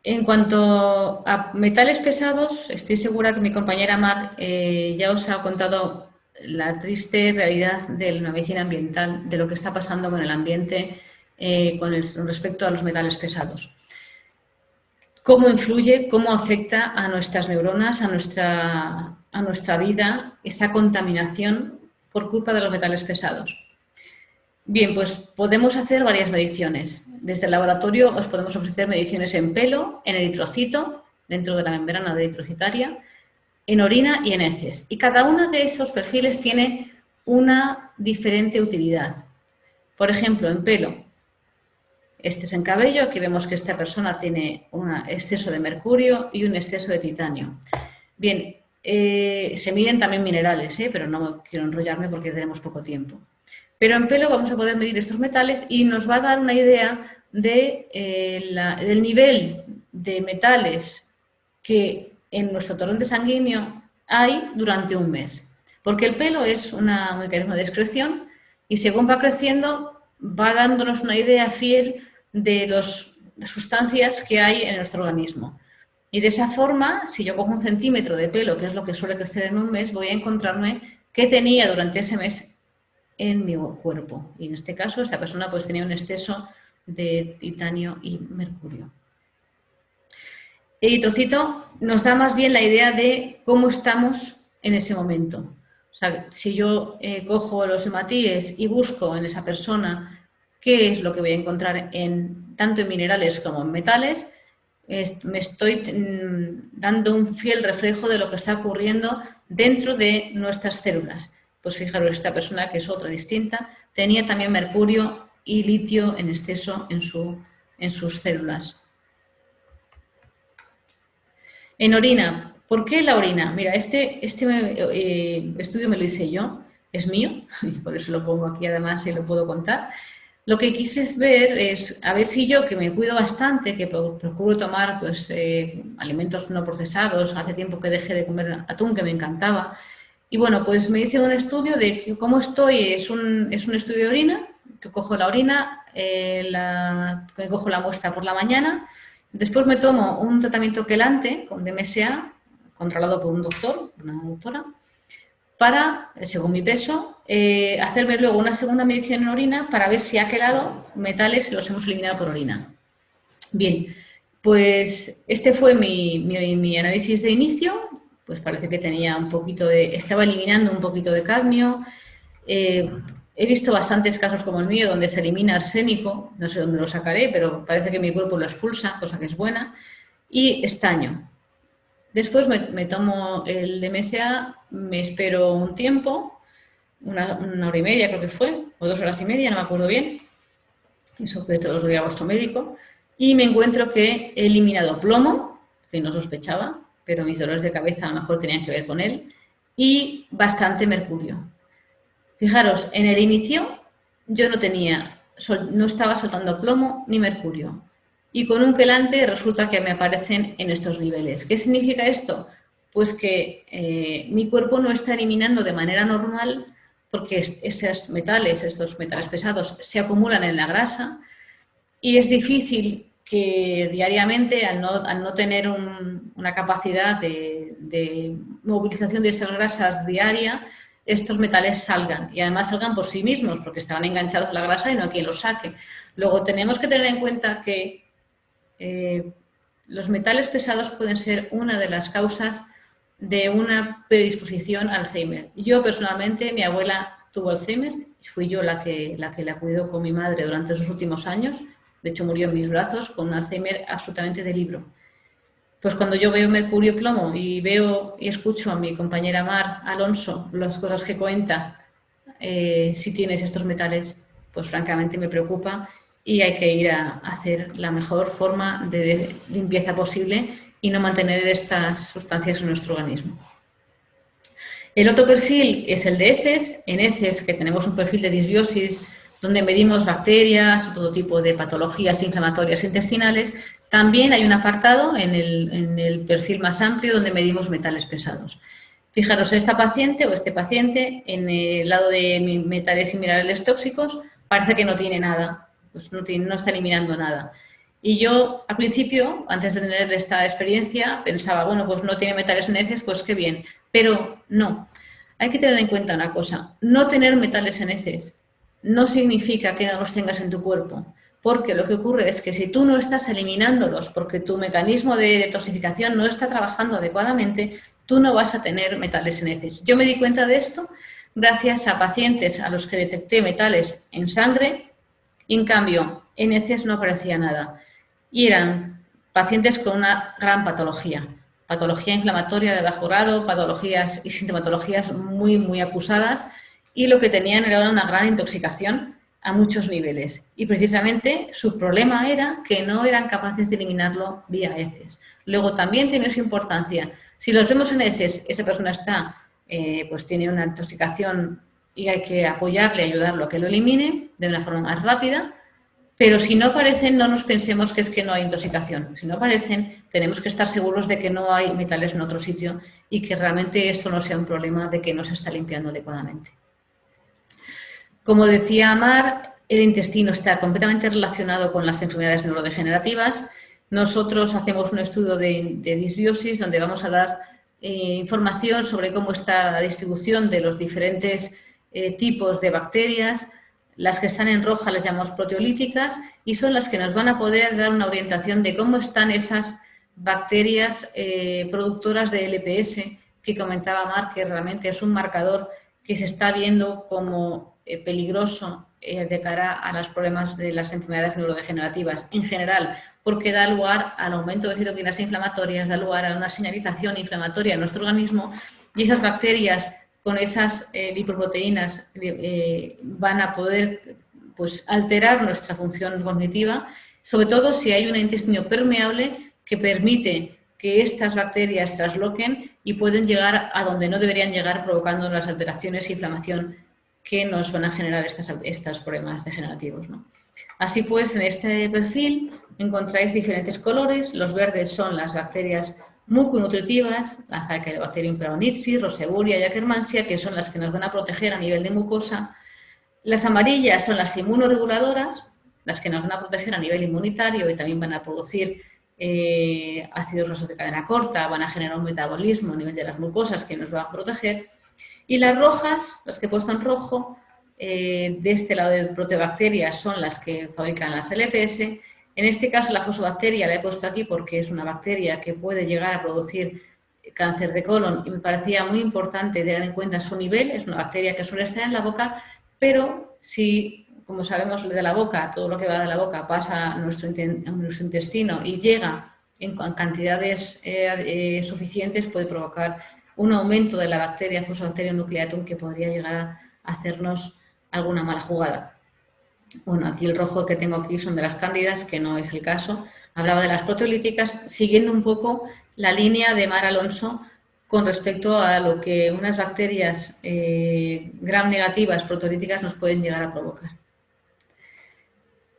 En cuanto a metales pesados, estoy segura que mi compañera Mar ya os ha contado la triste realidad de la medicina ambiental, de lo que está pasando con el ambiente con respecto a los metales pesados. Cómo influye, cómo afecta a nuestras neuronas, a nuestra vida, esa contaminación por culpa de los metales pesados. Bien, pues podemos hacer varias mediciones. Desde el laboratorio os podemos ofrecer mediciones en pelo, en eritrocito, dentro de la membrana eritrocitaria, en orina y en heces. Y cada uno de esos perfiles tiene una diferente utilidad. Por ejemplo, en pelo, este es en cabello, aquí vemos que esta persona tiene un exceso de mercurio y un exceso de titanio. Bien, se miden también minerales, pero no quiero enrollarme porque tenemos poco tiempo. Pero en pelo vamos a poder medir estos metales y nos va a dar una idea del nivel de metales que en nuestro torrente sanguíneo hay durante un mes. Porque el pelo es un mecanismo de excreción y según va creciendo va dándonos una idea fiel de las sustancias que hay en nuestro organismo. Y de esa forma, si yo cojo un centímetro de pelo, que es lo que suele crecer en un mes, voy a encontrarme qué tenía durante ese mes en mi cuerpo. Y en este caso, esta persona pues tenía un exceso de titanio y mercurio. El eritrocito nos da más bien la idea de cómo estamos en ese momento. O sea, si yo cojo los hematíes y busco en esa persona qué es lo que voy a encontrar tanto en minerales como en metales, me estoy dando un fiel reflejo de lo que está ocurriendo dentro de nuestras células. Pues fijaros, esta persona, que es otra distinta, tenía también mercurio y litio en exceso en sus células. En orina, ¿por qué la orina? Mira, este estudio me lo hice yo, es mío, y por eso lo pongo aquí además y lo puedo contar. Lo que quise ver es, a ver si yo, que me cuido bastante, que procuro tomar pues, alimentos no procesados, hace tiempo que dejé de comer atún, que me encantaba, y bueno, pues me hice un estudio de cómo estoy, es un estudio de orina, que cojo la orina, que cojo la muestra por la mañana, después me tomo un tratamiento quelante con DMSA, controlado por un doctor, una doctora, para, según mi peso, hacerme luego una segunda medición en orina para ver si ha quedado metales y los hemos eliminado por orina. Bien, pues este fue mi análisis de inicio, pues parece que tenía estaba eliminando un poquito de cadmio. He visto bastantes casos como el mío donde se elimina arsénico, no sé dónde lo sacaré, pero parece que mi cuerpo lo expulsa, cosa que es buena, y estaño. Después me tomo el DMSA, me espero un tiempo, una hora y media creo que fue, o 2 horas y media, no me acuerdo bien, eso que te lo diga vuestro médico, y me encuentro que he eliminado plomo, que no sospechaba, pero mis dolores de cabeza a lo mejor tenían que ver con él, y bastante mercurio. Fijaros, en el inicio yo no estaba soltando plomo ni mercurio. Y con un quelante resulta que me aparecen en estos niveles. ¿Qué significa esto? Pues que mi cuerpo no está eliminando de manera normal porque estos metales pesados, se acumulan en la grasa y es difícil que diariamente, al no tener una capacidad de movilización de estas grasas diaria, estos metales salgan y además salgan por sí mismos porque estarán enganchados a la grasa y no hay quien los saque. Luego tenemos que tener en cuenta que los metales pesados pueden ser una de las causas de una predisposición a Alzheimer. Yo personalmente, mi abuela tuvo Alzheimer, fui yo la que la cuidó con mi madre durante sus últimos años, de hecho murió en mis brazos con un Alzheimer absolutamente de libro. Pues cuando yo veo mercurio y plomo y veo y escucho a mi compañera Mar Alonso las cosas que cuenta, si tienes estos metales, pues francamente me preocupa y hay que ir a hacer la mejor forma de limpieza posible y no mantener estas sustancias en nuestro organismo. El otro perfil es el de heces. En heces, que tenemos un perfil de disbiosis donde medimos bacterias o todo tipo de patologías inflamatorias intestinales, también hay un apartado en el perfil más amplio donde medimos metales pesados. Fijaros, esta paciente o este paciente, en el lado de metales y minerales tóxicos, parece que no tiene nada, pues no está eliminando nada. Y yo, al principio, antes de tener esta experiencia, pensaba, bueno, pues no tiene metales en heces, pues qué bien. Pero no. Hay que tener en cuenta una cosa. No tener metales en heces no significa que no los tengas en tu cuerpo. Porque lo que ocurre es que si tú no estás eliminándolos, porque tu mecanismo de detoxificación no está trabajando adecuadamente, tú no vas a tener metales en heces. Yo me di cuenta de esto gracias a pacientes a los que detecté metales en sangre y, en cambio, en heces no aparecía nada. Y eran pacientes con una gran patología. Patología inflamatoria de bajo grado, patologías y sintomatologías muy, muy acusadas, y lo que tenían era una gran intoxicación a muchos niveles. Y precisamente su problema era que no eran capaces de eliminarlo vía heces. Luego también tiene su importancia. Si los vemos en heces, esa persona está, pues tiene una intoxicación y hay que apoyarle, ayudarlo a que lo elimine de una forma más rápida. Pero si no aparecen, no nos pensemos que es que no hay intoxicación. Si no aparecen, tenemos que estar seguros de que no hay metales en otro sitio y que realmente esto no sea un problema de que no se está limpiando adecuadamente. Como decía Mar, el intestino está completamente relacionado con las enfermedades neurodegenerativas. Nosotros hacemos un estudio de disbiosis donde vamos a dar información sobre cómo está la distribución de los diferentes tipos de bacterias. Las que están en roja les llamamos proteolíticas y son las que nos van a poder dar una orientación de cómo están esas bacterias productoras de LPS que comentaba Mar, que realmente es un marcador que se está viendo como peligroso de cara a los problemas de las enfermedades neurodegenerativas en general, porque da lugar al aumento de citoquinas inflamatorias, da lugar a una señalización inflamatoria en nuestro organismo, y esas bacterias con esas lipoproteínas van a poder pues, alterar nuestra función cognitiva, sobre todo si hay un intestino permeable que permite que estas bacterias trasloquen y pueden llegar a donde no deberían llegar, provocando las alteraciones e inflamación que nos van a generar estos problemas degenerativos, ¿no? Así pues, en este perfil encontráis diferentes colores. Los verdes son las bacterias muconutritivas, la Faecalibacterium praunici, Roseburia y Akkermansia, que son las que nos van a proteger a nivel de mucosa. Las amarillas son las inmunoreguladoras, las que nos van a proteger a nivel inmunitario y también van a producir ácidos grasos de cadena corta, van a generar un metabolismo a nivel de las mucosas que nos va a proteger. Y las rojas, las que he puesto en rojo, de este lado de proteobacterias, son las que fabrican las LPS. En este caso, la fosfobacteria la he puesto aquí porque es una bacteria que puede llegar a producir cáncer de colon y me parecía muy importante tener en cuenta su nivel. Es una bacteria que suele estar en la boca, pero si, como sabemos, de la boca, todo lo que va de la boca pasa a nuestro intestino y llega en cantidades suficientes, puede provocar un aumento de la bacteria Fusobacterium nucleatum que podría llegar a hacernos alguna mala jugada. Bueno, aquí el rojo que tengo aquí son de las cándidas, que no es el caso. Hablaba de las proteolíticas, siguiendo un poco la línea de Mar Alonso con respecto a lo que unas bacterias gram negativas proteolíticas nos pueden llegar a provocar.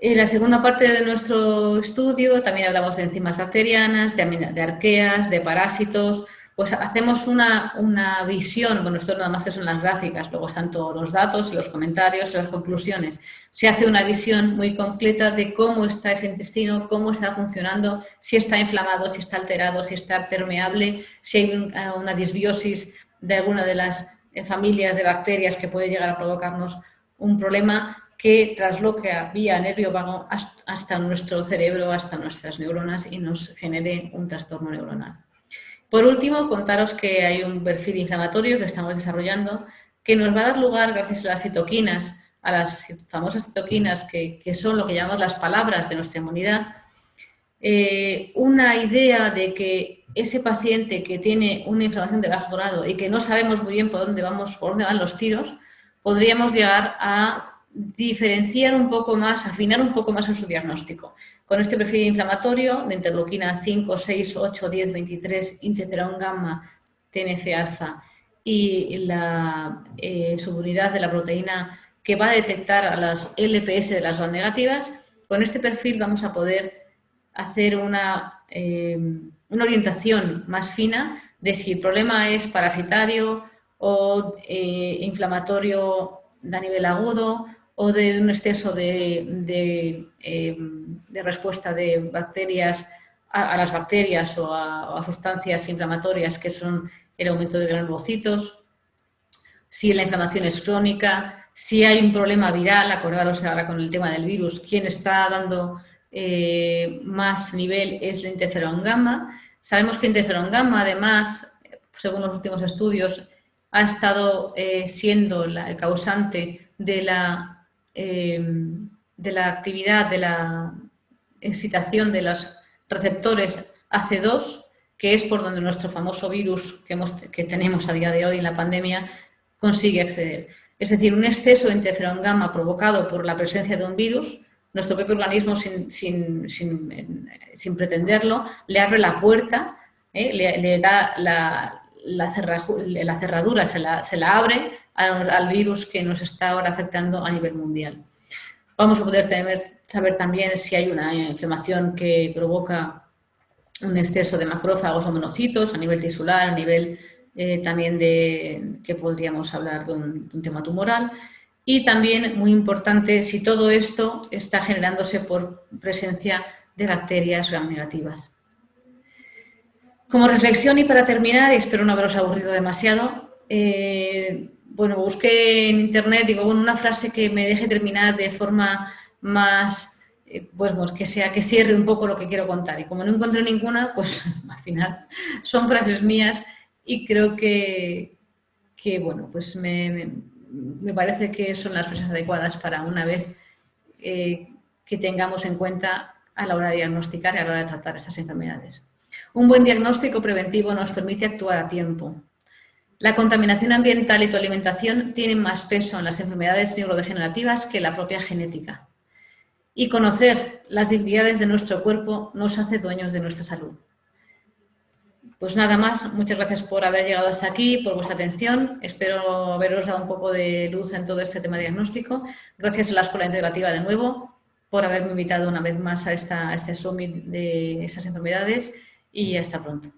En la segunda parte de nuestro estudio también hablamos de enzimas bacterianas, de arqueas, de parásitos. Pues hacemos una visión, bueno, esto nada más que son las gráficas, luego están todos los datos, los comentarios, las conclusiones. Se hace una visión muy completa de cómo está ese intestino, cómo está funcionando, si está inflamado, si está alterado, si está permeable, si hay una disbiosis de alguna de las familias de bacterias que puede llegar a provocarnos un problema que trasloque vía nervio vago hasta nuestro cerebro, hasta nuestras neuronas y nos genere un trastorno neuronal. Por último, contaros que hay un perfil inflamatorio que estamos desarrollando que nos va a dar lugar, gracias a las citoquinas, a las famosas citoquinas que son lo que llamamos las palabras de nuestra inmunidad, una idea de que ese paciente que tiene una inflamación de bajo grado y que no sabemos muy bien por dónde van los tiros, podríamos llegar a diferenciar un poco más, afinar un poco más en su diagnóstico. Con este perfil inflamatorio de interleuquina 5, 6, 8, 10, 23, interferón gamma, TNF-alfa y la subunidad de la proteína que va a detectar a las LPS de las gram negativas, con este perfil vamos a poder hacer una orientación más fina de si el problema es parasitario o inflamatorio a nivel agudo o de un exceso de respuesta de bacterias a las bacterias o a sustancias inflamatorias que son el aumento de granulocitos, si la inflamación es crónica, si hay un problema viral, acordaros ahora con el tema del virus, quien está dando más nivel es la interferón gamma. Sabemos que interferón gamma, además, según los últimos estudios, ha estado siendo el causante de la actividad, de la excitación de los receptores AC2, que es por donde nuestro famoso virus que tenemos a día de hoy en la pandemia consigue acceder. Es decir, un exceso de interferón gamma provocado por la presencia de un virus, nuestro propio organismo, sin pretenderlo, le abre la puerta, le da la cerradura, se la abre al virus que nos está ahora afectando a nivel mundial. Vamos a poder saber también si hay una inflamación que provoca un exceso de macrófagos o monocitos a nivel tisular, a nivel también que podríamos hablar de un tema tumoral. Y también, muy importante, si todo esto está generándose por presencia de bacterias gram negativas. Como reflexión y para terminar, y espero no haberos aburrido demasiado, bueno, busqué en internet, una frase que me deje terminar de forma más, pues que cierre un poco lo que quiero contar. Y como no encontré ninguna, pues al final son frases mías y creo que bueno, pues me parece que son las frases adecuadas para una vez que tengamos en cuenta a la hora de diagnosticar y a la hora de tratar estas enfermedades. Un buen diagnóstico preventivo nos permite actuar a tiempo. La contaminación ambiental y tu alimentación tienen más peso en las enfermedades neurodegenerativas que la propia genética. Y conocer las debilidades de nuestro cuerpo nos hace dueños de nuestra salud. Pues nada más, muchas gracias por haber llegado hasta aquí, por vuestra atención. Espero haberos dado un poco de luz en todo este tema diagnóstico. Gracias a la Escuela Integrativa de nuevo por haberme invitado una vez más a este summit de estas enfermedades y hasta pronto.